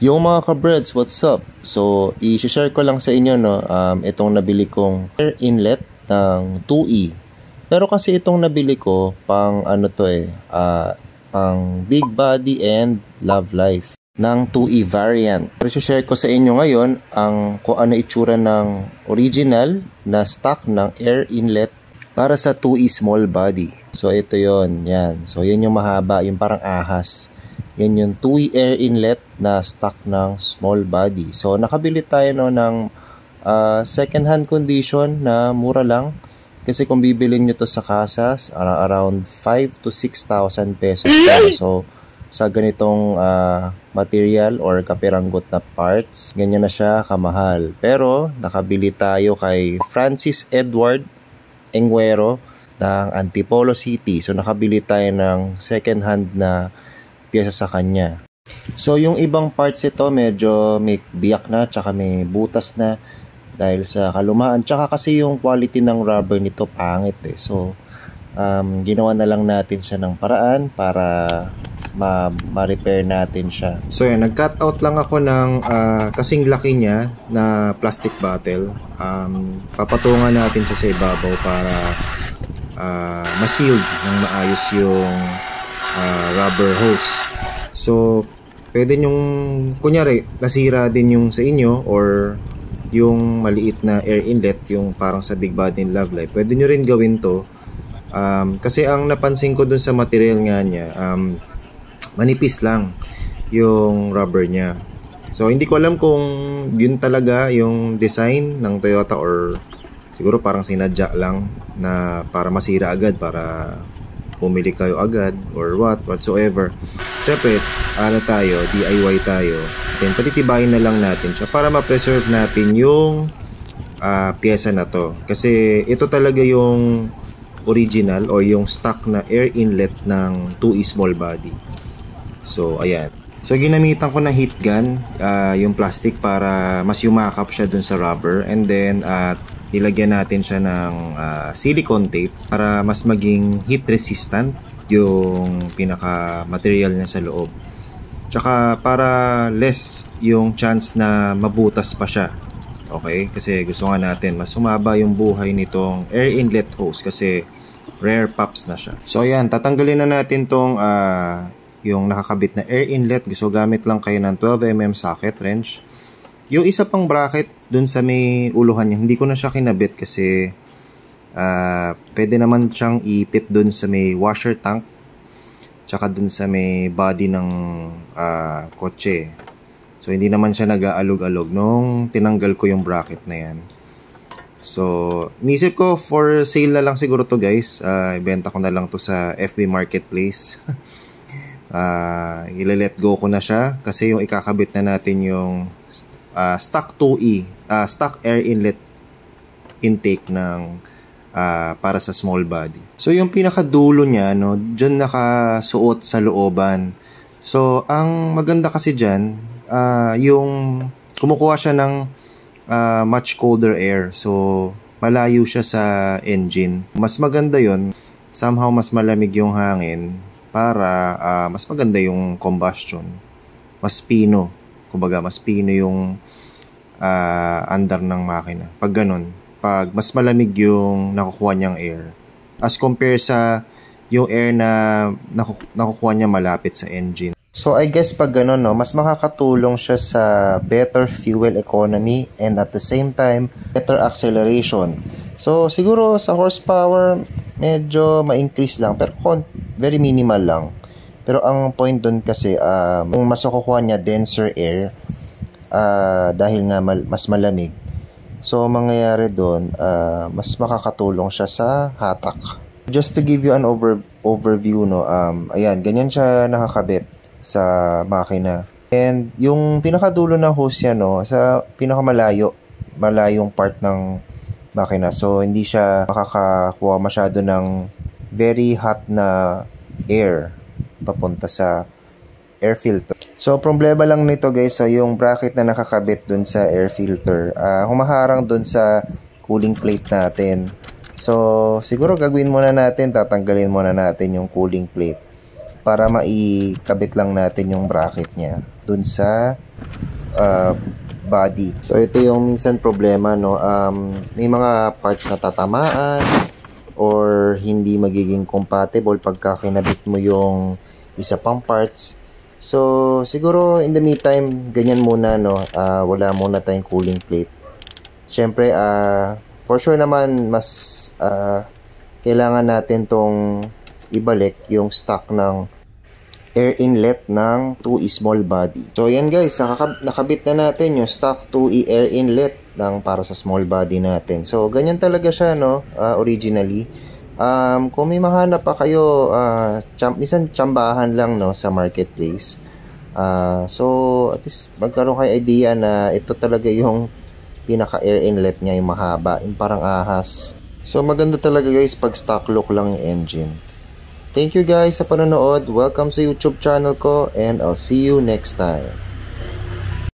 Yung mga ka-birds, what's up? So, i-share ko lang sa inyo, no, itong nabili kong air inlet ng 2E. Pero kasi itong nabili ko, pang ano to pang Big Body and Love Life ng 2E variant. Pero i-share ko sa inyo ngayon kung ano itsura ng original na stock ng air inlet para sa 2E small body. So, ito yon, yan. So, yan yung mahaba, yung parang ahas. Yan yung 2E air inlet na stock ng small body. So, nakabili tayo ng second hand condition na mura lang. Kasi kung bibilin nyo to sa kasas, around 5 to 6,000 pesos. So, sa ganitong material or kapiranggot na parts, ganyan na siya kamahal. Pero, nakabili tayo kay Francis Edward Enguero ng Antipolo City. So, nakabili tayo ng second hand na pyesa sa kanya. So, yung ibang parts ito medyo may biyak na, tsaka may butas na dahil sa kalumaan. Tsaka kasi yung quality ng rubber nito pangit eh. So, ginawa na lang natin siya ng paraan para ma-repair natin siya. So, yan, nag-cut out lang ako ng kasing laki niya na plastic bottle. Papatungan natin siya sa ibabaw para ma-sealed ng maayos yung rubber hose. So, pwede nyong, kunyari, nasira din yung sa inyo or yung maliit na air inlet, yung parang sa Big Body and Love Life. Pwede nyo rin gawin to. Kasi ang napansin ko dun sa material nga niya, manipis lang yung rubber niya. So, hindi ko alam kung yun talaga yung design ng Toyota or siguro parang sinadya lang na para masira agad, para pumili kayo agad or whatsoever. Siyempre, tayo, DIY tayo. Then, patitibayin na lang natin siya para ma-preserve natin yung pyesa na to. Kasi ito talaga yung original o yung stock na air inlet ng 2E small body. So, ayan. So, ginamitan ko na heat gun, yung plastic para mas yumakap siya dun sa rubber. And then, nilagyan natin siya ng silicone tape para mas maging heat resistant yung pinaka material niya sa loob. Tsaka para less yung chance na mabutas pa siya. Okay? Kasi gusto nga natin mas sumaba yung buhay nitong air inlet hose kasi rare pops na siya. So ayan, tatanggalin na natin tong yung nakakabit na air inlet. Gusto gamit lang kayo ng 12mm socket wrench. Yung isa pang bracket dun sa may uluhan niya, hindi ko na siya kinabit kasi pwede naman siyang ipit dun sa may washer tank tsaka dun sa may body ng kotse. So, hindi naman siya nag-aalog-alog nung tinanggal ko yung bracket na yan. So, inisip ko for sale na lang siguro to guys. Ibenta ko na lang to sa FB Marketplace. Ila-let go ko na siya kasi yung ikakabit na natin yung stock 2E, stock air inlet intake ng para sa small body. So yung pinakadulo niya, no, diyan nakasuot sa looban. So ang maganda kasi diyan, yung kumukuha siya ng much colder air. So malayo siya sa engine. Mas maganda 'yon. Somehow mas malamig yung hangin para mas maganda yung combustion. Mas pino. Kumbaga, mas pino yung andar ng makina. Pag ganun, pag mas malamig yung nakukuha niyang air. As compare sa yung air na nakukuha niya malapit sa engine. So, I guess pag ganun, no, mas makakatulong siya sa better fuel economy and at the same time, better acceleration. So, siguro sa horsepower, medyo ma-increase lang. Pero very minimal lang. Pero ang point doon kasi, mas makukuha niya denser air dahil nga mas malamig. So, mangyayari doon, mas makakatulong siya sa hatak. Just to give you an overview, no, ayan, ganyan siya nakakabit sa makina. And yung pinakadulo ng hose niya, no, sa malayong part ng makina. So, hindi siya makakakuha masyado ng very hot na air papunta sa air filter. So, problema lang nito guys, so yung bracket na nakakabit dun sa air filter, humaharang dun sa cooling plate natin. So, siguro gagawin muna natin, tatanggalin muna natin yung cooling plate para maikabit lang natin yung bracket niya dun sa uh, body. So ito yung minsan problema, no, may mga parts na tatamaan or hindi magiging compatible pagka kinabit mo yung isa pang parts. So siguro in the meantime, ganyan muna, no, wala muna tayong cooling plate. Syempre, for sure naman mas kailangan natin tong ibalik yung stock ng air inlet ng 2E small body. So yan guys, nakabit na natin yung stock 2E air inlet ng para sa small body natin. So ganyan talaga siya, no, originally. Kung may mahanap pa kayo, minsan tsambahan lang, no, sa marketplace. So at least magkaroon kayo idea na ito talaga yung pinaka air inlet niya, yung mahaba, yung parang ahas. So maganda talaga guys pag stock look lang yung engine. Thank you guys sa panonood. Welcome sa YouTube channel ko and I'll see you next time.